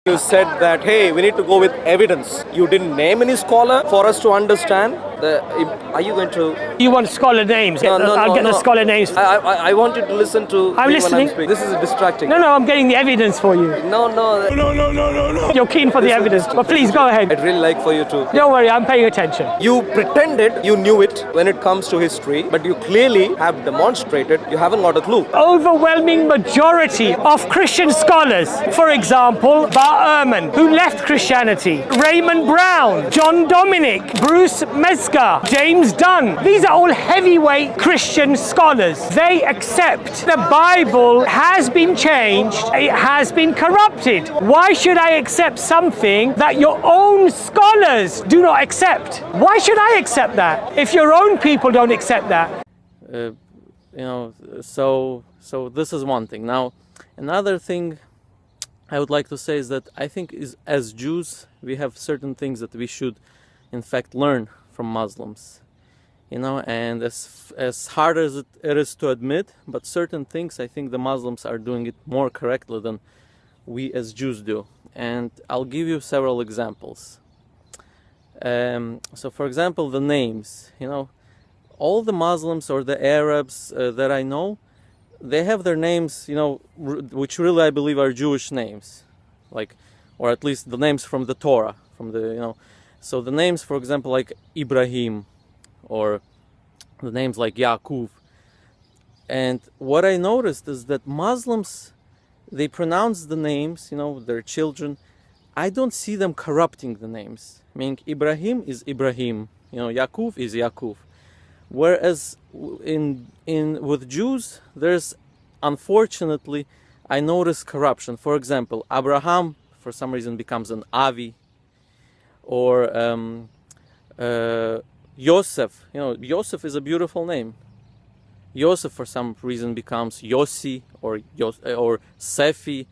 You said that, hey, we need to go with evidence. You didn't name any scholar for us to understand. Are you going to... You want scholar names? I'll get the scholar names. I want you to listen to I'm me listening. when I'm speaking. This is distracting. No, I'm getting the evidence for you. No. You're keen for the evidence, but please go ahead. I'd really like for you to... Don't worry, I'm paying attention. You pretended you knew it when it comes to history, but you clearly have demonstrated you haven't got a clue. Overwhelming majority of Christian scholars, for example, Bar Ehrman, who left Christianity, Raymond Brown, John Dominic, Bruce Metzger, James Dunn. These are all heavyweight Christian scholars. They accept the Bible has been changed, it has been corrupted. Why should I accept something that your own scholars do not accept? Why should I accept that if your own people don't accept that? So this is one thing. Now, another thing I would like to say is that I think as Jews, we have certain things that we should, in fact, learn from Muslims. And as hard as it is to admit, but certain things I think the Muslims are doing it more correctly than we as Jews do. And I'll give you several examples. So for example, the names, all the Muslims or the Arabs that I know, they have their names, which really I believe are Jewish names, or at least the names from the Torah, so the names, for example, like Ibrahim, or the names like Yaakov. And what I noticed is that Muslims, they pronounce the names, their children. I don't see them corrupting the names. Meaning Ibrahim is Ibrahim, Yaakov is Yaakov. Whereas with Jews, there's, unfortunately, I notice corruption. For example, Abraham, for some reason, becomes an Avi, or Yosef. Yosef is a beautiful name. Yosef, for some reason, becomes Yossi or Sefi.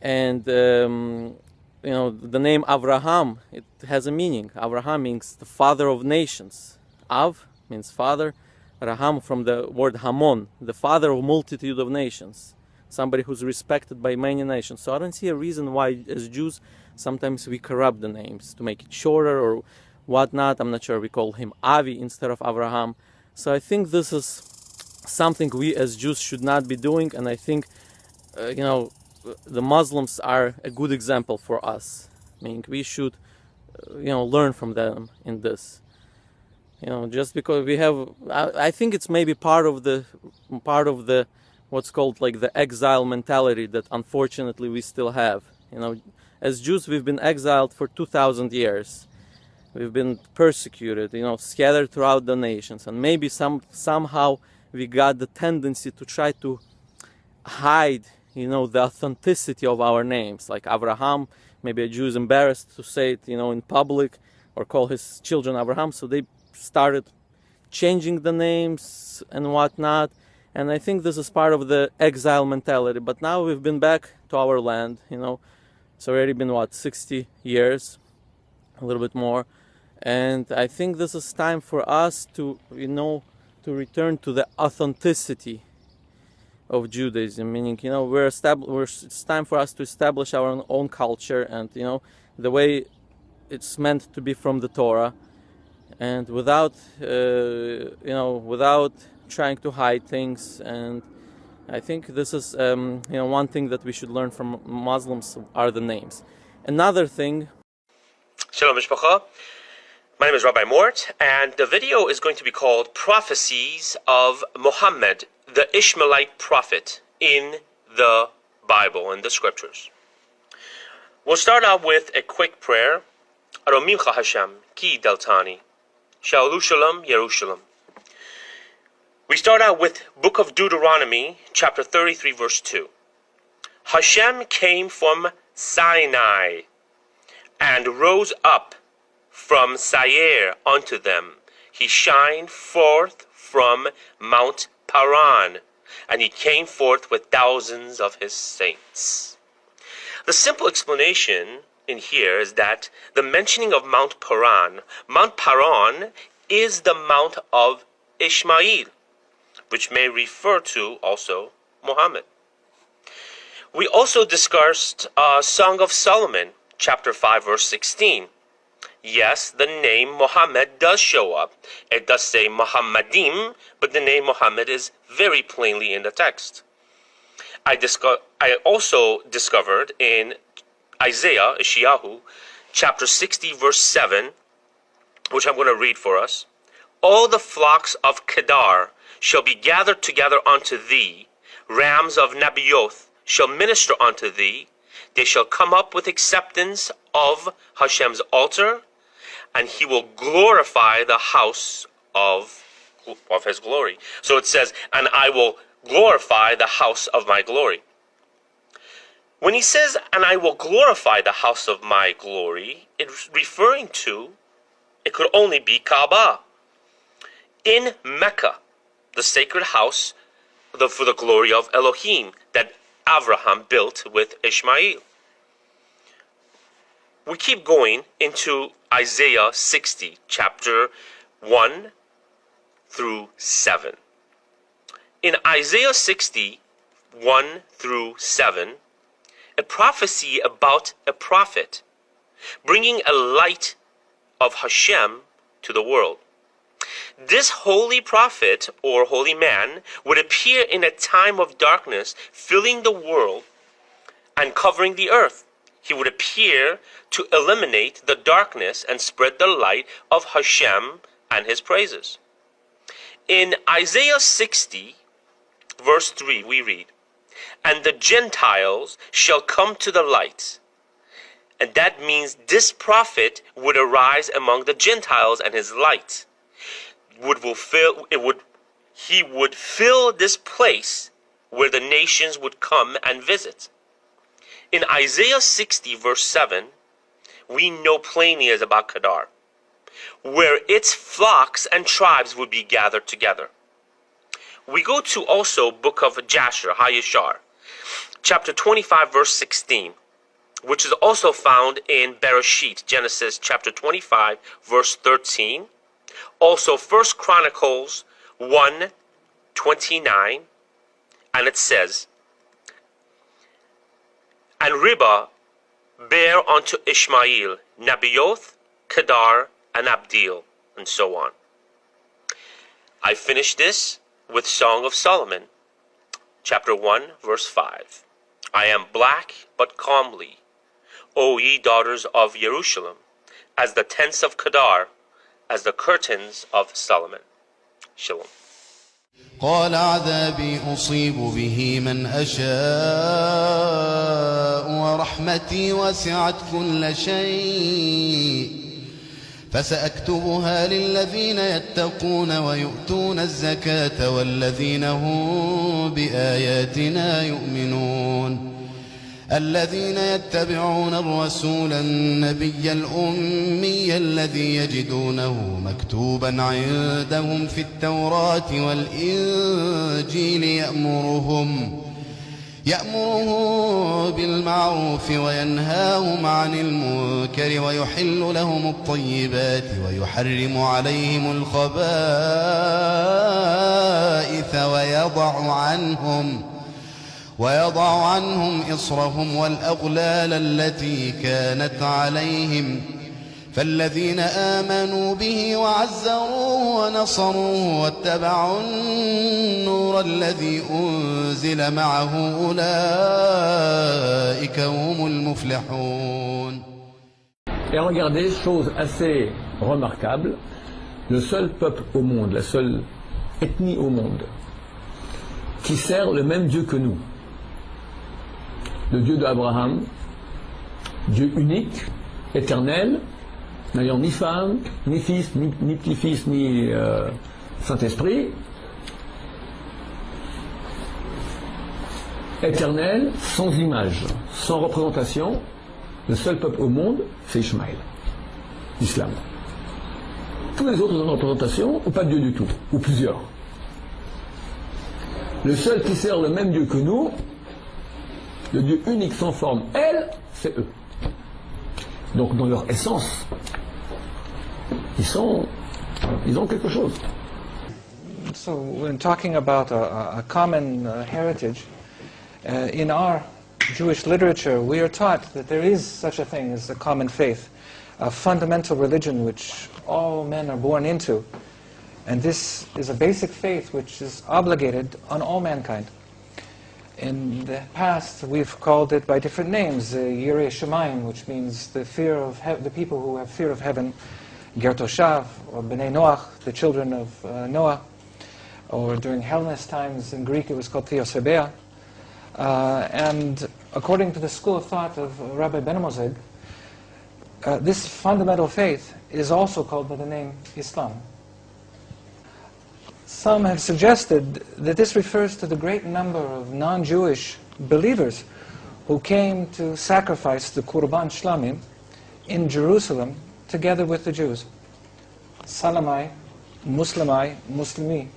And the name Avraham, it has a meaning. Avraham means the father of nations. Av means father. Raham from the word Hamon, the father of multitude of nations. Somebody who's respected by many nations. So I don't see a reason why, as Jews, sometimes we corrupt the names to make it shorter or whatnot. I'm not sure. We call him Avi instead of Avraham. So I think this is something we as Jews should not be doing. And I think, the Muslims are a good example for us. Meaning we should, learn from them in this. Just because we have, I think it's maybe part of the what's called like the exile mentality that unfortunately we still have. As Jews, we've been exiled for 2,000 years. We've been persecuted, scattered throughout the nations, and maybe somehow we got the tendency to try to hide, the authenticity of our names. Like Abraham, maybe a Jew is embarrassed to say it, in public, or call his children Abraham, so they started changing the names and whatnot. And I think this is part of the exile mentality. But now we've been back to our land, it's already been 60 years, a little bit more. And I think this is time for us to to return to the authenticity of Judaism, meaning it's time for us to establish our own culture and the way it's meant to be from the Torah. And without trying to hide things. And I think this is one thing that we should learn from Muslims are the names. Another thing. Shalom Mishpacha. My name is Rabbi Mort, and the video is going to be called Prophecies of Muhammad, the Ishmaelite prophet, in the Bible, in the scriptures. We'll start out with a quick prayer. Aromimcha Hashem, ki deltani. Shalom Shalom Yerushalayim. We start out with Book of Deuteronomy, chapter 33, verse 2. Hashem came from Sinai and rose up from Seir unto them. He shined forth from Mount Paran, and he came forth with thousands of his saints. The simple explanation in here is that the mentioning of Mount Paran is the Mount of Ishmael, which may refer to also Muhammad. We also discussed Song of Solomon, chapter 5, verse 16. Yes, the name Muhammad does show up. It does say Muhammadim, but the name Muhammad is very plainly in the text. I also discovered in Isaiah, Ishayahu, chapter 60, verse 7, which I'm going to read for us. All the flocks of Kedar shall be gathered together unto thee. Rams of Nebaioth shall minister unto thee. They shall come up with acceptance of Hashem's altar, and he will glorify the house of his glory. So it says, and I will glorify the house of my glory. When he says, and I will glorify the house of my glory, it's referring to, it could only be Kaaba. In Mecca, the sacred house for the glory of Elohim that Abraham built with Ishmael. We keep going into Isaiah 60, chapter 1 through 7. In Isaiah 60, 1 through 7, a prophecy about a prophet bringing a light of Hashem to the world. This holy prophet or holy man would appear in a time of darkness, filling the world and covering the earth. He would appear to eliminate the darkness and spread the light of Hashem and his praises. In Isaiah 60, verse 3, we read, and the Gentiles shall come to the light. And that means this prophet would arise among the Gentiles, and his light he would fill this place where the nations would come and visit. In Isaiah 60, verse 7, we know plainly is about Kedar, where its flocks and tribes would be gathered together. We go to also book of Jasher, Hayashar, chapter 25, verse 16, which is also found in Bereshit, Genesis chapter 25, verse 13. Also 1 Chronicles 1:29, and it says, and Ribah bare unto Ishmael Nebaioth, Kedar, and Abdeel, and so on. I finish this with Song of Solomon, chapter 1, verse 5. I am black but calmly, O ye daughters of Jerusalem, as the tents of Kedar, as the curtains of Solomon. Shalom. قال عذابي أصيب به من أشاء ورحمتي وسعت كل شيء فسأكتبها للذين يتقون ويؤتون الزكاة والذين هم بآياتنا يؤمنون الذين يتبعون الرسول النبي الأمي الذي يجدونه مكتوبا عندهم في التوراة والإنجيل يأمرهم بالمعروف وينهاهم عن المنكر ويحل لهم الطيبات ويحرم عليهم الخبائث ويضع عنهم إصرهم والأغلال التي كانت عليهم فالذين آمنوا به وعزروه ونصروه واتبعوا النور الذي أنزل معه أولئك هم المفلحون. Et regardez, chose assez remarquable, le seul peuple au monde, la seule ethnie au monde qui sert le même Dieu que nous, le Dieu d'Abraham, Dieu unique, éternel, n'ayant ni femme, ni fils, ni petit-fils, ni Saint-Esprit, éternel, sans image, sans représentation, le seul peuple au monde, c'est Ishmaël, l'islam. Tous les autres ont une représentation, ou pas de Dieu du tout, ou plusieurs. Le seul qui sert le même Dieu que nous, le Dieu unique sans forme, elle, c'est eux. Donc dans leur essence, ils ont quelque chose. So when talking about a common heritage, in our Jewish literature, we are taught that there is such a thing as a common faith, a fundamental religion which all men are born into. And this is a basic faith which is obligated on all mankind. In the past, we've called it by different names, Yirei Shamayim, which means the fear of the people who have fear of heaven, Ger Toshav, or Bnei Noach, the children of Noah, or during Hellenist times in Greek it was called Theosebea. And according to the school of thought of Rabbi Ben Moshe, this fundamental faith is also called by the name Islam. Some have suggested that this refers to the great number of non-Jewish believers who came to sacrifice the Qurban Shlamim in Jerusalem together with the Jews. Salamai, Muslimai, Muslimi.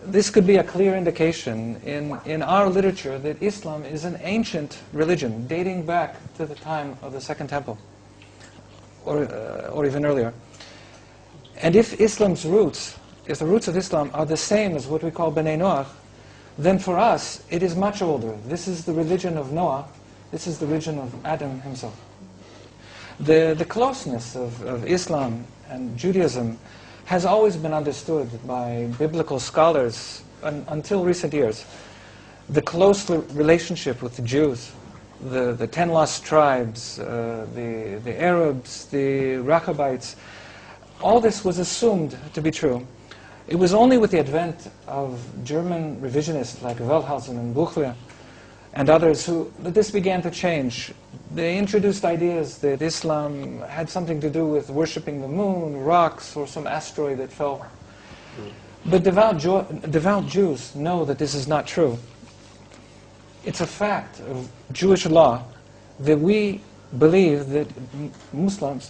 This could be a clear indication in our literature that Islam is an ancient religion dating back to the time of the Second Temple, or even earlier. And if Islam's roots, if the roots of Islam are the same as what we call Bnei Noach, then for us it is much older. This is the religion of Noah. This is the religion of Adam himself. The closeness of Islam and Judaism has always been understood by biblical scholars until recent years. The close relationship with the Jews, the 10 lost tribes, the Arabs, the Rechabites, all this was assumed to be true. It was only with the advent of German revisionists like Wellhausen and Buchler and others that this began to change. They introduced ideas that Islam had something to do with worshipping the moon, rocks, or some asteroid that fell. But devout Jews know that this is not true. It's a fact of Jewish law that we believe that Muslims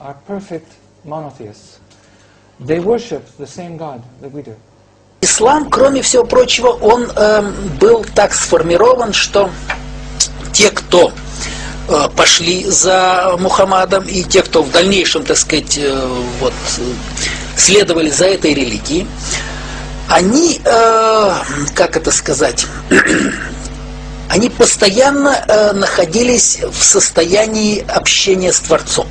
are perfect monotheists. They worship the same God that we do. Ислам, кроме всего прочего, он был так сформирован, что те, кто пошли за Мухаммадом, и те, кто в дальнейшем, так сказать, следовали за этой религией, они, как это сказать, они постоянно находились в состоянии общения с Творцом.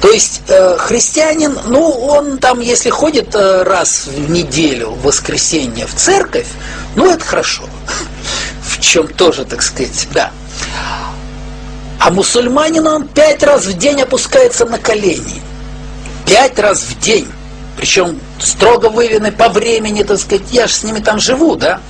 То есть христианин, он там, если ходит раз в неделю, в воскресенье в церковь, это хорошо. В чем тоже, так сказать, да. А мусульманин, он 5 раз в день опускается на колени. 5 раз в день. Причем строго выведены по времени, так сказать, я же с ними там живу, да.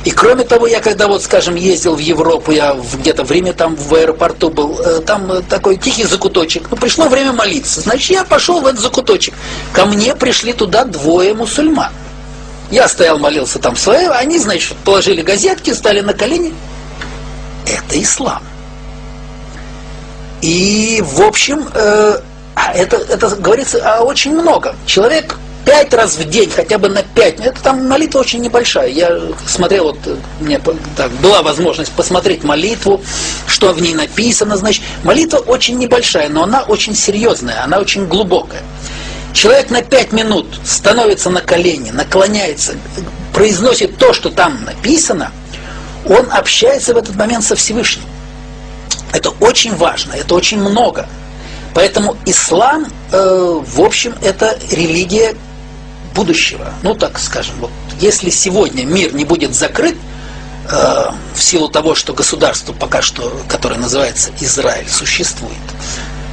И кроме того, я когда скажем, ездил в Европу, я где-то в Риме, там в аэропорту был, там такой тихий закуточек. Пришло время молиться, значит, я пошел в этот закуточек. Ко мне пришли туда 2 мусульман. Я стоял, молился там свое, они, значит, положили газетки, стали на колени. Это ислам. И, в общем, это говорится очень много. Человек 5 раз в день, хотя бы на 5, это там молитва очень небольшая. Я смотрел, мне была возможность посмотреть молитву, что в ней написано, значит, молитва очень небольшая, но она очень серьезная, она очень глубокая. Человек на 5 минут становится на колени, наклоняется, произносит то, что там написано, он общается в этот момент со Всевышним. Это очень важно, это очень много. Поэтому ислам, в общем, это религия будущего. Так скажем, если сегодня мир не будет закрыт, в силу того, что государство пока что, которое называется Израиль, существует,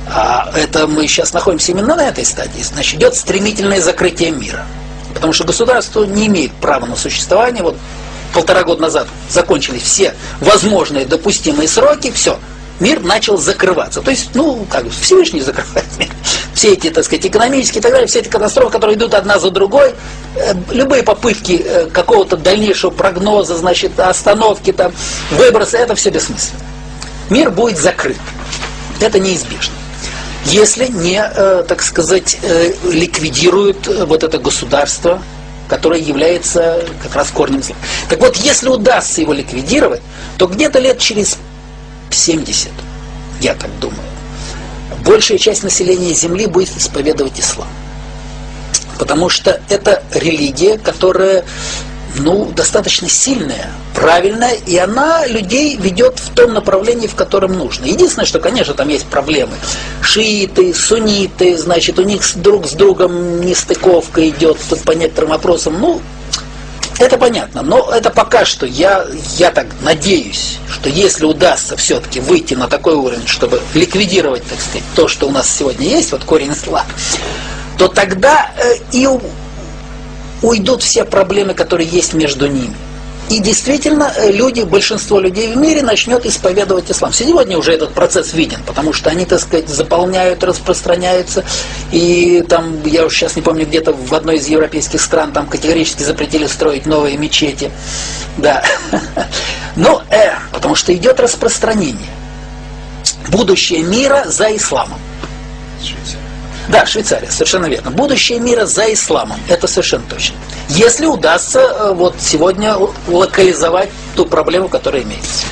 а это мы сейчас находимся именно на этой стадии, значит, идет стремительное закрытие мира. Потому что государство не имеет права на существование. 1,5 года назад закончились все возможные допустимые сроки, все. Мир начал закрываться. То есть, Всевышний закрывает мир. Все эти, так сказать, экономические и так далее, все эти катастрофы, которые идут одна за другой, любые попытки какого-то дальнейшего прогноза, значит, остановки, выброса, это все бессмысленно. Мир будет закрыт. Это неизбежно. Если не, так сказать, ликвидируют это государство, которое является как раз корнем зла. Так вот, если удастся его ликвидировать, то где-то лет через 70, я так думаю, большая часть населения Земли будет исповедовать ислам. Потому что это религия, которая, достаточно сильная правильная, и она людей ведет в том направлении, в котором нужно. Единственное, что, конечно, там есть проблемы. Шииты, сунниты, значит, у них друг с другом нестыковка идет по некоторым вопросам. Ну, это понятно, но это пока что я так надеюсь, что если удастся все-таки выйти на такой уровень, чтобы ликвидировать, так сказать, то, что у нас сегодня есть, вот корень зла, то тогда и уйдут все проблемы, которые есть между ними. И действительно, большинство людей в мире начнет исповедовать ислам. Сегодня уже этот процесс виден, потому что они, так сказать, заполняют, распространяются. И там, я уж сейчас не помню, где-то в одной из европейских стран там категорически запретили строить новые мечети. Да. Но, потому что идет распространение. Будущее мира за исламом. Да, Швейцария, совершенно верно. Будущее мира за исламом, это совершенно точно. Если удастся вот сегодня локализовать ту проблему, которая имеется.